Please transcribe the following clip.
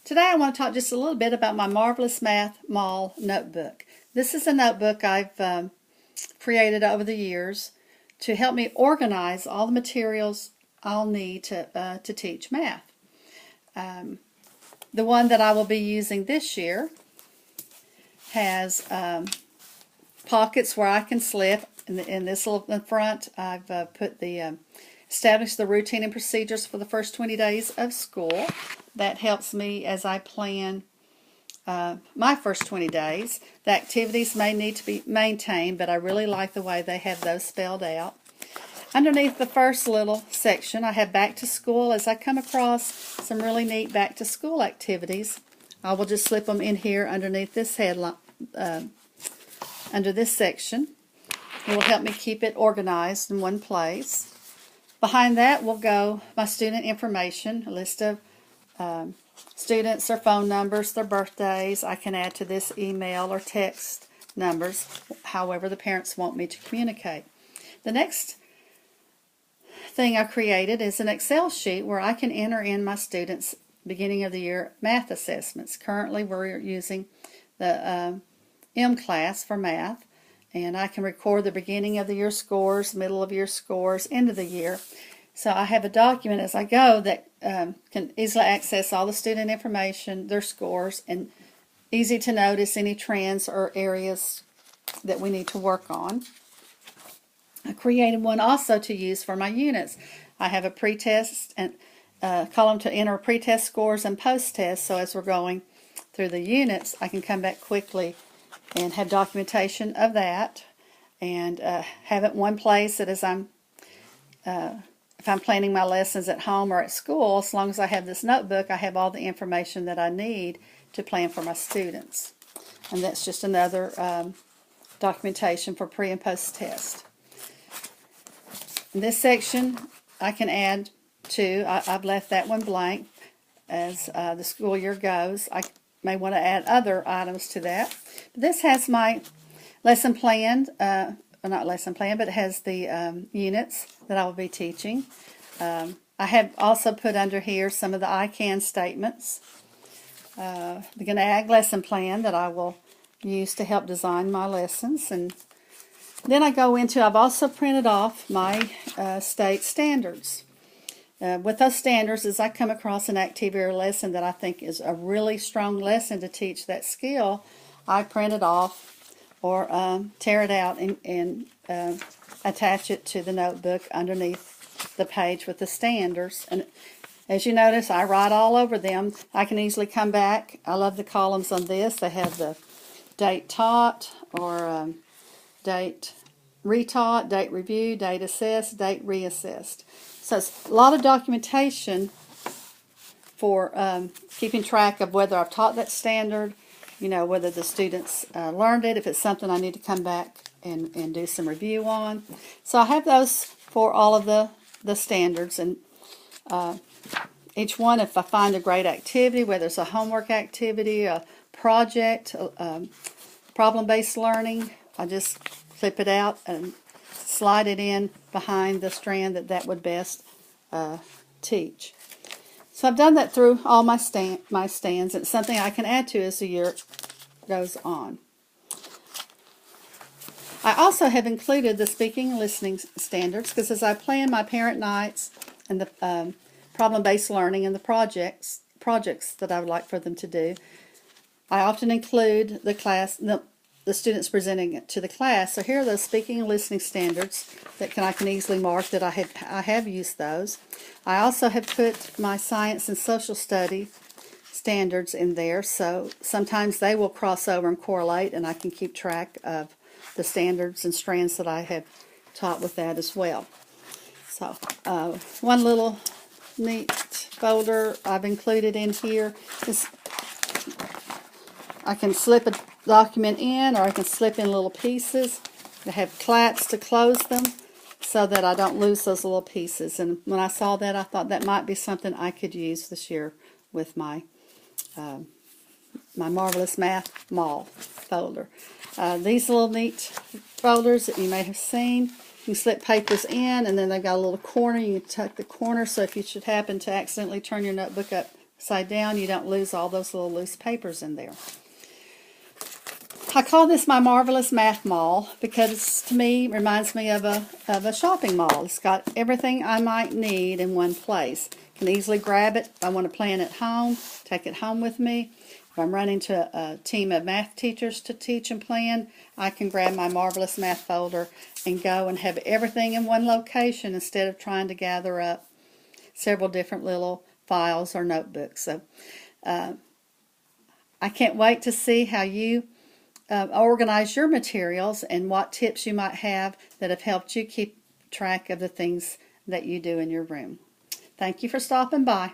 Today I want to talk just a little bit about my Marvelous Math Mall notebook. This is a notebook I've created over the years to help me organize all the materials I'll need to teach math. The one that I will be using this year has pockets where I can slip. In this little front, I've established the routine and procedures for the first 20 days of school. That helps me as I plan my first 20 days. The activities may need to be maintained, but I really like the way they have those spelled out. Underneath the first little section, I have back to school. As I come across some really neat back to school activities, I will just slip them in here underneath this headline, under this section. It will help me keep it organized in one place. Behind that will go my student information, a list of students, their phone numbers, their birthdays. I can add to this email or text numbers, however the parents want me to communicate. The next thing I created is an Excel sheet where I can enter in my students' beginning of the year math assessments. Currently we're using the M class for math, and I can record the beginning of the year scores, middle of year scores, end of the year. So I have a document as I go that can easily access all the student information, their scores, and easy to notice any trends or areas that we need to work on. I created one also to use for my units. I have a pretest and column to enter pretest scores and post-test, so as we're going through the units, I can come back quickly and have documentation of that, and have it in one place that as if I'm planning my lessons at home or at school, as long as I have this notebook, I have all the information that I need to plan for my students. And that's just another documentation for pre and post test. In this section, I can add to, I've left that one blank as the school year goes. I may want to add other items to that. This has my lesson plan, not lesson plan, but it has the units that I will be teaching. I have also put under here some of the I can statements. The GNAG lesson plan that I will use to help design my lessons. And then I go into, I've also printed off my state standards. With those standards, as I come across an activity or lesson that I think is a really strong lesson to teach that skill, I print it off or tear it out and attach it to the notebook underneath the page with the standards. And as you notice, I write all over them. I can easily come back. I love the columns on this. They have the date taught or date retaught, date reviewed, date assessed, date reassessed. So it's a lot of documentation for keeping track of whether I've taught that standard, whether the students learned it, if it's something I need to come back and do some review on. So I have those for all of the standards, and each one, if I find a great activity, whether it's a homework activity, a project, problem-based learning, I just flip it out and slide it in behind the strand that would best teach. So I've done that through all my stands. It's something I can add to as the year goes on. I also have included the speaking and listening standards because as I plan my parent nights and the problem-based learning and the projects that I would like for them to do, I often include the students presenting it to the class. So here are those speaking and listening standards that I can easily mark that I have used those. I also have put my science and social study standards in there, so sometimes they will cross over and correlate, and I can keep track of the standards and strands that I have taught with that as well. So one little neat folder I've included in here is I can slip a document in, or I can slip in little pieces. I have clamps to close them so that I don't lose those little pieces. And when I saw that, I thought that might be something I could use this year with my my Marvelous Math Mall folder. These little neat folders that you may have seen, you slip papers in, and then they've got a little corner. You can tuck the corner, so if you should happen to accidentally turn your notebook upside down, you don't lose all those little loose papers in there. I call this my Marvelous Math Mall because to me reminds me of a shopping mall. It's got everything I might need in one place. Can easily grab it if I want to plan at home, take it home with me. If I'm running to a team of math teachers to teach and plan, I can grab my Marvelous Math folder and go and have everything in one location instead of trying to gather up several different little files or notebooks. So I can't wait to see how you organize your materials and what tips you might have that have helped you keep track of the things that you do in your room. Thank you for stopping by.